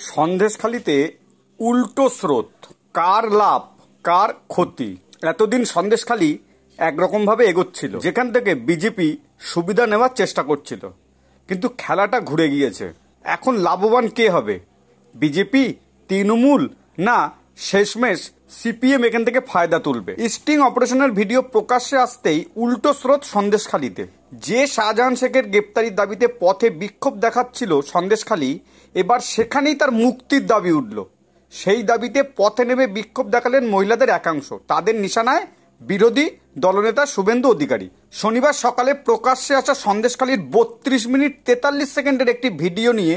সন্দেশখালিতে উল্টো স্রোত, কার লাভ কার ক্ষতি। এতদিন সন্দেশখালি একরকমভাবে এগোচ্ছিল, যেখান থেকে বিজেপি সুবিধা নেওয়ার চেষ্টা করছিল, কিন্তু খেলাটা ঘুরে গিয়েছে। এখন লাভবান কে হবে, বিজেপি, তৃণমূল, না শেষমেশ সিপিএম এখান থেকে ফায়দা তুলবে? স্টিং অপারেশনের ভিডিও প্রকাশ্যে আসতেই উল্টো স্রোত সন্দেশখালিতে। যে শাহজাহান শেখের গ্রেপ্তারির দাবিতে পথে বিক্ষোভ দেখাচ্ছিল সন্দেশখালি, এবার সেখানেই তার মুক্তির দাবি উঠল। সেই দাবিতে পথে নেমে বিক্ষোভ দেখালেন মহিলাদের একাংশ, তাদের নিশানায় বিরোধী দলনেতা শুভেন্দু অধিকারী। শনিবার সকালে প্রকাশ্যে আসা সন্দেশখালির 32 মিনিট 43 সেকেন্ডের একটি ভিডিও নিয়ে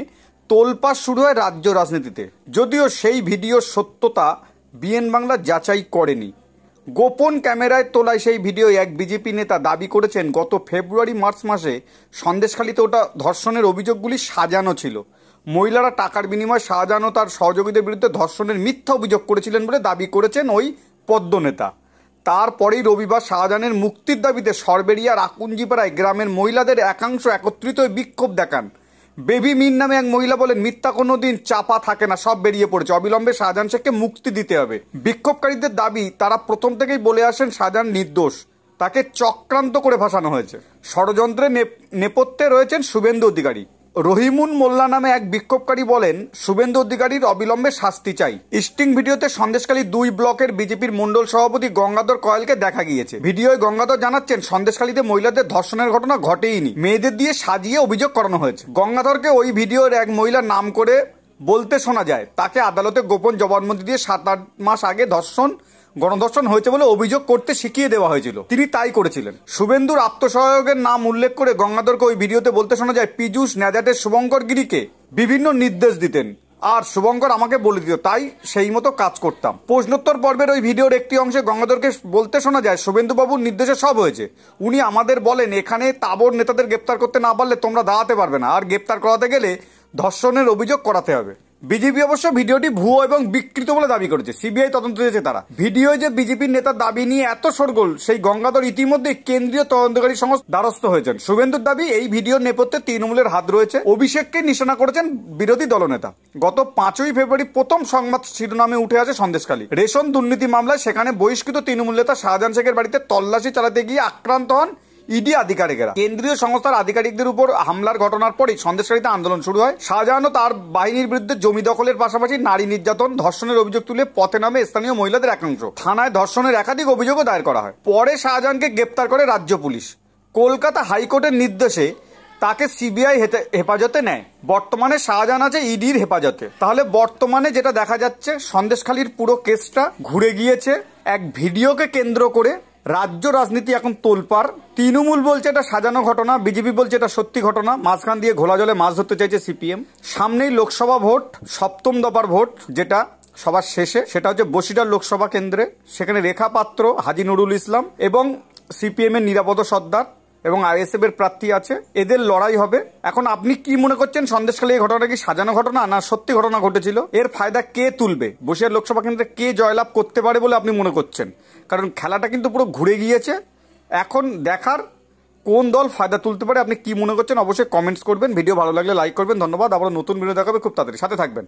তোলপাড় শুরু হয় রাজ্য রাজনীতিতে। যদিও সেই ভিডিওর সত্যতা বিএন বাংলা যাচাই করেনি। গোপন ক্যামেরায় তোলায় সেই ভিডিও এক বিজেপি নেতা দাবি করেছেন, গত ফেব্রুয়ারি মার্চ মাসে সন্দেশখালিতে ওটা ধর্ষণের অভিযোগগুলি সাজানো ছিল। মহিলারা টাকার বিনিময়ে শাহজাহান ও তার সহযোগীদের বিরুদ্ধে ধর্ষণের মিথ্যা অভিযোগ করেছিলেন বলে দাবি করেছেন ওই পদ্মনেতা। তারপরেই রবিবার শাহজাহানের মুক্তির দাবিতে সরবেরিয়ার আকুঞ্জিপাড়ায় গ্রামের মহিলাদের একাংশ একত্রিত হয়ে বিক্ষোভ দেখান। বেবি মিন নামে এক মহিলা বলেন, মিথ্যা কোনো দিন চাপা থাকে না, সব বেরিয়ে পড়েছে, অবিলম্বে শাহজাহান শেখকে মুক্তি দিতে হবে। বিক্ষোভকারীদের দাবি, তারা প্রথম থেকেই বলে আসেন শাহজাহান নির্দোষ, তাকে চক্রান্ত করে ফাঁসানো হয়েছে। ষড়যন্ত্রের নেপথ্যে রয়েছেন শুভেন্দু অধিকারী। রহিমুন মোল্লা নামে এক বিক্ষোভকারী বলেন, শুভেন্দু অধিকারীর অবিলম্বে শাস্তি চাই। স্টিং ভিডিওতে সন্দেশখালী 2 ব্লকের বিজেপির মণ্ডল সভাপতি গঙ্গাধর কয়েলকে দেখা গিয়েছে। ভিডিওয় গঙ্গাধর জানাচ্ছেন, সন্দেশখালীতে মহিলাদের ধর্ষণের ঘটনা ঘটেইনি, মেয়েদের দিয়ে সাজিয়ে অভিযোগ করানো হয়েছে। গঙ্গাধরকে ওই ভিডিওর এক মহিলার নাম করে বলতে শোনা যায়, তাকে আদালতে গোপন জবানবন্দি দিয়ে 7-8 মাস আগে গণধর্ষণ হয়েছে বলে অভিযোগ করতে শিখিয়ে দেওয়া হয়েছিল, তিনি তাই করেছিলেন। শুভেন্দুর আত্মসহায়কের নাম উল্লেখ করে গঙ্গাধরকে ওই ভিডিওতে বলতে শোনা যায়, পীযূষ ন্যাজাটের শুভঙ্কর গিরিকে বিভিন্ন নির্দেশ দিতেন, আর শুভঙ্কর আমাকে বলে দিত, তাই সেই মতো কাজ করতাম। প্রশ্নোত্তর পর্বের ওই ভিডিওর একটি অংশে গঙ্গাধরকে বলতে শোনা যায়, শুভেন্দুবাবুর নির্দেশে সব হয়েছে। উনি আমাদের বলেন, এখানে তাবর নেতাদের গ্রেপ্তার করতে না পারলে তোমরা দাঁড়াতে পারবে না, আর গ্রেপ্তার করাতে গেলে ধর্ষণের অভিযোগ করাতে হবে। বিজেপি অবশ্য ভিডিওটি ভুয়ো এবং বিকৃত বলে দাবি করেছে, সিবিআই তদন্ত দিয়েছে তারা। ভিডিওয় যে বিজেপির নেতার দাবি নিয়ে এত শোরগোল, সেই গঙ্গাধর ইতিমধ্যে কেন্দ্রীয় তদন্তকারী সংস্থার দ্বারস্থ হয়েছেন। শুভেন্দুর দাবি, এই ভিডিওর নেপথ্যে তৃণমূলের হাত রয়েছে। অভিষেককে নিশানা করেছেন বিরোধী দলনেতা। গত 5ই ফেব্রুয়ারি প্রথম সংবাদ শিরোনামে উঠে আসে সন্দেশখালী রেশন দুর্নীতি মামলায়। সেখানে বহিষ্কৃত তৃণমূল নেতা শাহজাহান শেখের বাড়িতে তল্লাশি চালাতে গিয়ে আক্রান্ত হন ইডি আধিকারিকেরা। কেন্দ্রীয় সংস্থার আধিকারিকদের উপর হামলার ঘটনার পরেই সন্দেশখালীতে আন্দোলন শুরু হয়। শাহজাহান ও তার বাহিনীর বিরুদ্ধে জমি দখলের পাশাপাশি নারী নির্যাতন, ধর্ষণের অভিযোগ তুলে পথে নামে স্থানীয় মহিলাদের একাংশ। থানায় ধর্ষণের একাধিক অভিযোগও দায়ের করা হয়। পরে শাহজাহানকে গ্রেপ্তার করে রাজ্য পুলিশ। কলকাতা হাইকোর্টের নির্দেশে তাকে সিবিআই হেফাজতে নেয়। বর্তমানে শাহজাহান আছে ইডির হেফাজতে। তাহলে বর্তমানে যেটা দেখা যাচ্ছে, সন্দেশখালীর পুরো কেসটা ঘুরে গিয়েছে এক ভিডিওকে কেন্দ্র করে। রাজ্য রাজনীতি এখন তোলপাড়। তৃণমূল বলছে এটা সাজানো ঘটনা, বিজেপি বলছে এটা সত্যি ঘটনা। মাঝখান দিয়ে ঘোলা জলে মাছ ধরতে চাইছে সিপিএম। সামনেই লোকসভা ভোট, 7ম দফার ভোট, যেটা সবার শেষে, সেটা হচ্ছে বসিরহাট লোকসভা কেন্দ্রে। সেখানে রেখা পাত্র, হাজি নুরুল ইসলাম এবং সিপিএম এর নিরাপদ সর্দার এবং আইএসএফ এর প্রার্থী আছে, এদের লড়াই হবে। এখন আপনি কি মনে করছেন, সন্দেশখালী এই ঘটনাটা কি সাজানো ঘটনা না সত্যি ঘটনা ঘটেছিল? এর ফায়দা কে তুলবে? বসিরহাট লোকসভা কেন্দ্রে কে জয়লাভ করতে পারে বলে আপনি মনে করছেন? কারণ খেলাটা কিন্তু পুরো ঘুরে গিয়েছে। এখন দেখার কোন দল ফায়দা তুলতে পারে। আপনি কি মনে করছেন অবশ্যই কমেন্টস করবেন। ভিডিও ভালো লাগলে লাইক করবেন। ধন্যবাদ। আবার নতুন ভিডিও দেখাবে খুব তাড়াতাড়ি, সাথে থাকবেন।